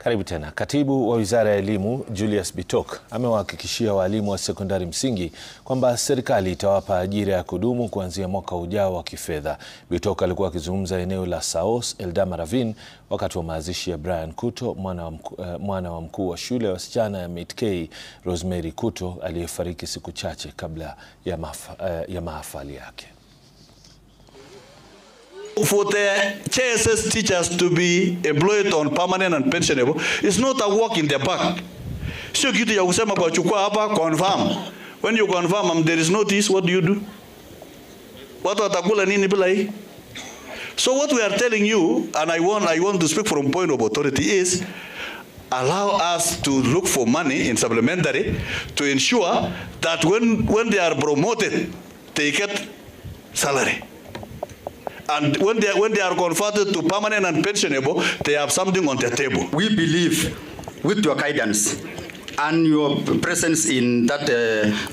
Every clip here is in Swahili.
Karibu tena. Katibu wa Wizara ya Elimu Julius Bitok amewahakikishia walimu wa sekondari msingi kwamba serikali itawapa ajira ya kudumu kuanzia mwaka ujao wa kifedha. Bitok alikuwa akizungumza eneo la Saos, Eldama Ravine wakati wa mazishi ya Brian Kuto, mwana wa mkuu wa shule ya wasichana ya Meitkei Rosemary Kuto aliyefariki siku chache kabla ya mahafali yake. For the JSS teachers to be employed on permanent and pensionable, it's not a walk in the park. Sio kitu ya kusema kwa chukua hapa confirm. When you confirm there is notice, what do? Watu watakula nini bila hii? So what we are telling you, and I want to speak from point of authority, is allow us to look for money in supplementary to ensure that when they are promoted, they get salary. And when they are converted to permanent and pensionable, they have something on the table. We believe with your guidance and your presence in that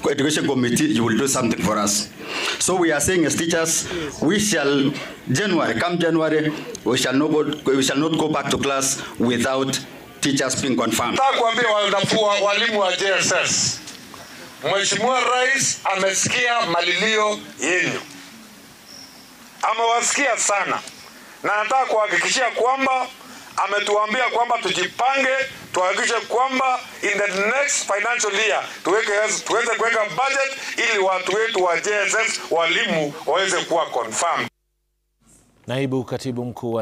education committee, you will do something for us. So we are saying as teachers, we shall come January, we shall not go back to class without teachers being confirmed. Kuambia walimu wa JSS, Mheshimiwa Rais amesikia malilio yenu. Amewasikia sana, na nataka kuhakikishia kwamba ametuambia kwamba tujipange, tuhakikishe kwamba in the next financial year tuweze kuweka budget ili watu wetu wa JSS walimu waweze kuwa confirmed. Naibu Katibu Mkuu